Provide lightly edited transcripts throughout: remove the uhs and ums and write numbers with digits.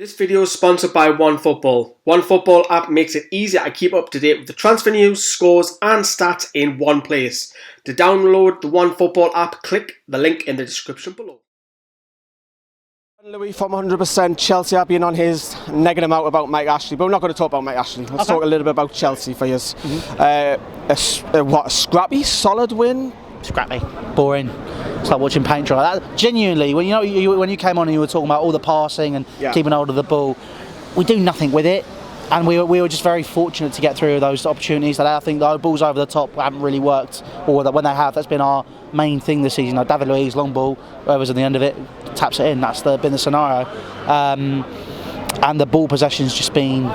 This video is sponsored by OneFootball. OneFootball app makes it easier to keep up to date with the transfer news, scores and stats in one place. To download the OneFootball app, click the link in the description below. Louis from 100% Chelsea have been on his negging him out about Mike Ashley, but we're not going to talk about Mike Ashley. Let's talk a little bit about Chelsea for you. A scrappy, solid win? Scrappy, boring. It's like watching paint dry. That, genuinely, when you came on and you were talking about all the passing and keeping hold of the ball, we do nothing with it, and we were just very fortunate to get through those opportunities. That I think the balls over the top haven't really worked, or that when they have, that's been our main thing this season. Like David Luiz, long ball, whoever's on the end of it taps it in. That's been the scenario. And the ball possession's just been,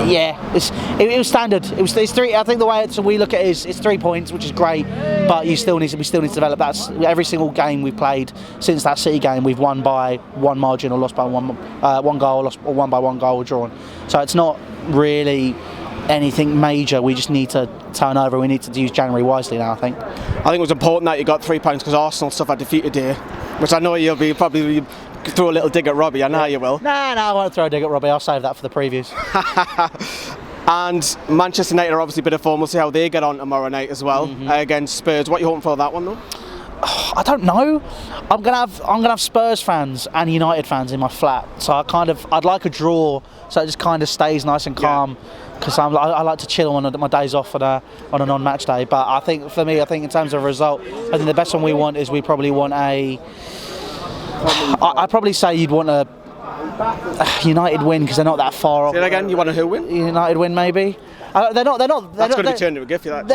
it was standard. It's three. I think the way we look at it is it's 3 points, which is great, but we still need to develop. That's every single game we've played since that City game. We've won by one margin or lost by one goal, or won by one goal or drawn. So it's not really anything major. We just need to turn over. We need to use January wisely now, I think it was important that you got 3 points because Arsenal stuff had defeated here, which I know you'll be probably throw a little dig at Robbie. I know you will. No, I won't throw a dig at Robbie. I'll save that for the previews. And Manchester United are obviously a bit of form. We'll see how they get on tomorrow night as well against Spurs. What are you hoping for that one though? I don't know. I'm gonna have Spurs fans and United fans in my flat. So I'd like a draw, so it just kind of stays nice and calm. Because I like to chill on my days off on a non-match day. But I think for me, in terms of result, I think the best one we want is we probably want a. I'd probably say you'd want a United win because they're not that far off. Say that again. You want a who win? United win, maybe. They're not. That's going to be turned into a gift for that.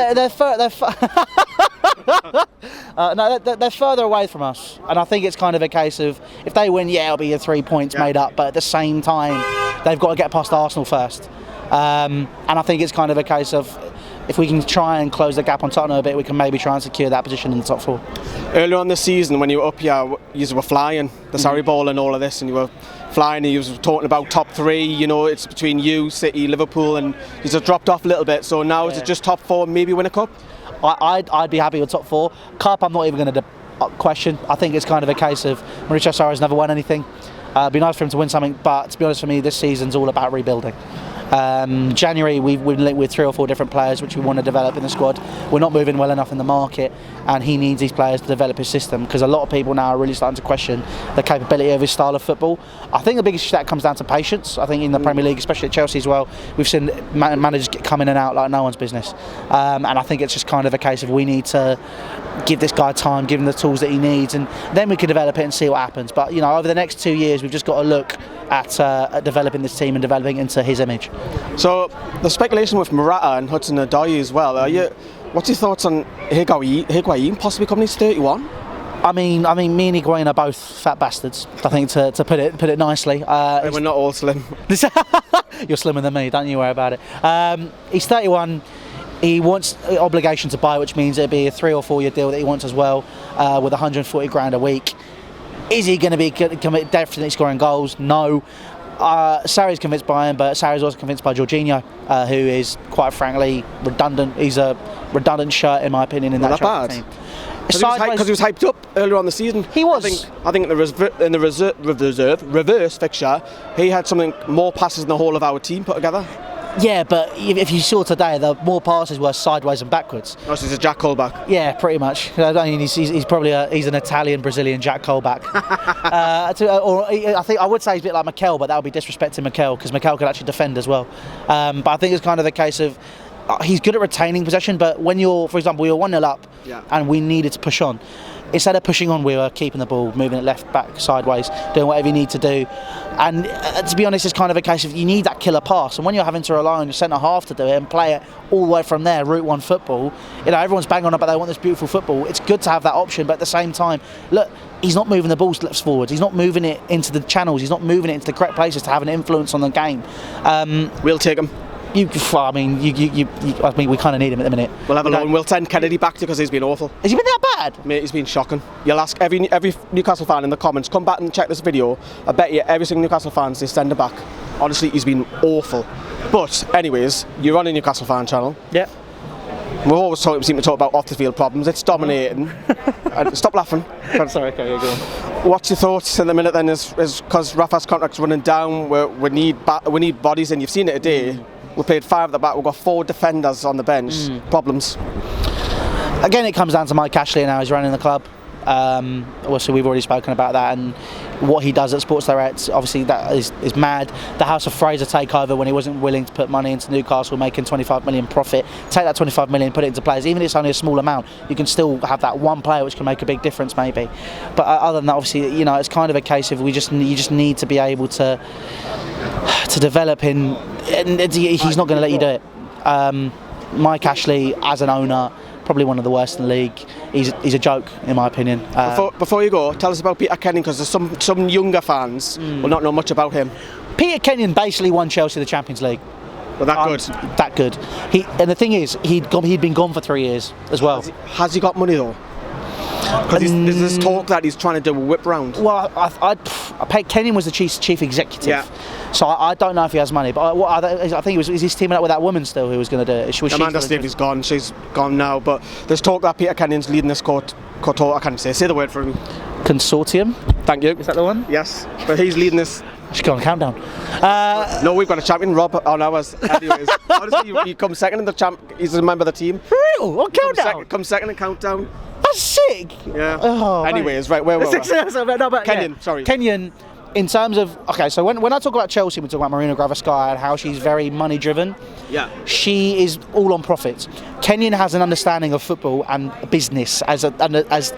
They're further away from us, and I think it's kind of a case of if they win, it'll be 3 points made up. But at the same time, they've got to get past Arsenal first, and I think it's kind of a case of. If we can try and close the gap on Tottenham a bit, we can maybe try and secure that position in the top 4. Earlier on this season, when you were up here, you were flying the Sarri ball and all of this, and you were flying, and you were talking about top 3, it's between you, City, Liverpool, and you just dropped off a little bit. So now is it just top 4, maybe win a cup? I'd be happy with top 4. Cup, I'm not even going to question. I think it's kind of a case of Mauricio Sarri's never won anything. It'd be nice for him to win something, but to be honest, for me, this season's all about rebuilding. January we've linked with 3 or 4 different players which we want to develop in the squad. We're not moving well enough in the market, and he needs these players to develop his system because a lot of people now are really starting to question the capability of his style of football. I think the biggest that comes down to patience. I think in the Premier League, especially at Chelsea as well, we've seen managers come in and out like no one's business, and I think it's just kind of a case of we need to give this guy time, give him the tools that he needs, and then we can develop it and see what happens. But over the next 2 years we've just got to look at developing this team and developing into his image. So the speculation with Morata and Hudson-Odoi as well. What's your thoughts on Higuain possibly coming to 31? I mean, me and Higuain are both fat bastards. I think to put it nicely. We're not all slim. You're slimmer than me. Don't you worry about it. He's 31. He wants obligation to buy, which means it'd be a 3 or 4 year deal that he wants as well, with 140 grand a week. Is he going to be definitely scoring goals? No. Sarri's convinced by him, but Sarri's also convinced by Jorginho, who is quite frankly redundant. He's a redundant shirt, in my opinion, in that team. Because he was hyped up earlier on the season. He was. I think in the reverse fixture, he had something more passes than the whole of our team put together. Yeah, but if you saw today, the more passes were sideways and backwards. Oh, so he's a Jack Colback. Yeah, pretty much. I mean, he's probably he's an Italian-Brazilian Jack Colback. Or I think I would say he's a bit like Mikel, but that would be disrespecting Mikel because Mikel could actually defend as well. But I think it's kind of the case of he's good at retaining possession, but when for example, we were 1-0 up and we needed to push on. Instead of pushing on, we were keeping the ball, moving it left, back, sideways, doing whatever you need to do. And to be honest, it's kind of a case of you need that killer pass. And when you're having to rely on your centre-half to do it and play it all the way from there, Route 1 football, everyone's banging on about they want this beautiful football. It's good to have that option, but at the same time, look, he's not moving the ball left forwards. He's not moving it into the channels. He's not moving it into the correct places to have an influence on the game. We'll take him. We kind of need him at the minute. We'll have a look. We'll send Kennedy back because he's been awful. Has he been that bad? Mate, he's been shocking. You'll ask every Newcastle fan in the comments, come back and check this video. I bet you every single Newcastle fan they send him back. Honestly, he's been awful. But anyways, you're on a Newcastle fan channel. Yeah. We always seem to talk about off-the-field problems. It's dominating. Stop laughing. Sorry, okay, yeah, go on. What's your thoughts in the minute then? Is because Rafa's contract's running down? We need bodies, and you've seen it today. We played 5 at the back. We've got 4 defenders on the bench. Problems. Again, it comes down to Mike Ashley and how he's running the club. So we've already spoken about that, and what he does at Sports Direct, obviously that is mad. The House of Fraser takeover, when he wasn't willing to put money into Newcastle, making 25 million profit, take that 25 million, put it into players. Even if it's only a small amount, you can still have that one player which can make a big difference maybe. But other than that, obviously, you know, it's kind of a case of you just need to be able to develop him, and he's not going to let you do it. Mike Ashley, as an owner, probably one of the worst in the league. He's a joke, in my opinion. Before you go, tell us about Peter Kenyon, because there's some younger fans will not know much about him. Peter Kenyon basically won Chelsea the Champions League. Well, that good. That good. And the thing is, he'd been gone for 3 years as well. Has he got money though? Because there's this talk that he's trying to do a whip round. Well, Kenyon was the chief executive. Yeah. So I don't know if he has money, but I think is he teaming up with that woman still who was going to do it? Amanda Stevie's gone. She's gone now. But there's talk that Peter Kenyon's leading this I can't say the word for him. Consortium. Thank you. Is that the one? Yes. But he's leading this. Just go on countdown. No, we've got a champion, Rob, on ours. Anyways, honestly, he comes second in the champ. He's a member of the team. For real? What countdown? Comes second in countdown. That's sick. Yeah. Oh, anyways, right, where were we? Kenyon, sorry. Kenyon, in terms of, okay, so when I talk about Chelsea, we talk about Marina Gravskaya and how she's very money driven. Yeah. She is all on profits. Kenyon has an understanding of football and business as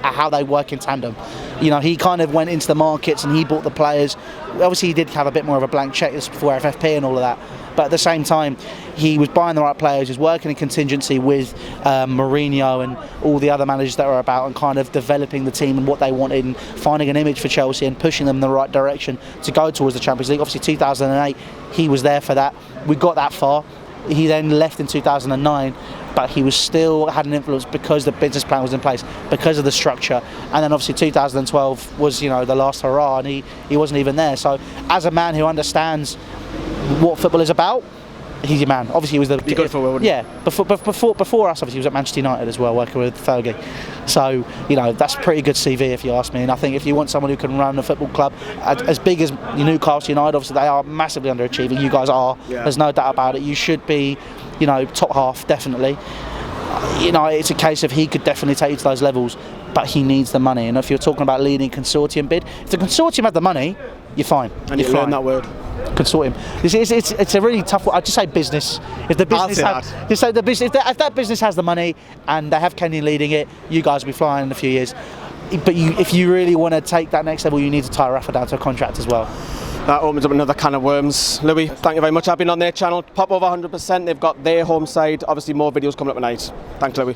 how they work in tandem. You know, he kind of went into the markets and he bought the players. Obviously, he did have a bit more of a blank check before FFP and all of that. But at the same time, he was buying the right players, he was working in contingency with Mourinho and all the other managers that were about, and kind of developing the team and what they wanted, and finding an image for Chelsea and pushing them in the right direction to go towards the Champions League. Obviously 2008, he was there for that. We got that far. He then left in 2009, but he was still had an influence because the business plan was in place, because of the structure. And then obviously 2012 was, you know, the last hurrah, and he wasn't even there. So as a man who understands what football is about, he's your man. Obviously, he was the good for Will. Yeah, before us, obviously, he was at Manchester United as well, working with Fergie. So you know, that's a pretty good CV if you ask me. And I think if you want someone who can run a football club as big as Newcastle United, obviously they are massively underachieving. You guys are. Yeah. There's no doubt about it. You should be, you know, top half definitely. You know, it's a case of he could definitely take you to those levels, but he needs the money. And if you're talking about leading consortium bid, if the consortium had the money, you're fine. And you learn that word. Consortium. It's a really tough one. I'd just say business. If the business if that business has the money and they have Kenyon leading it, you guys will be flying in a few years. But if you really want to take that next level, you need to tie Rafa down to a contract as well. That opens up another can of worms. Louis, thank you very much. I've been on their channel. Pop over 100%. They've got their home side. Obviously, more videos coming up tonight. Thanks, Louis.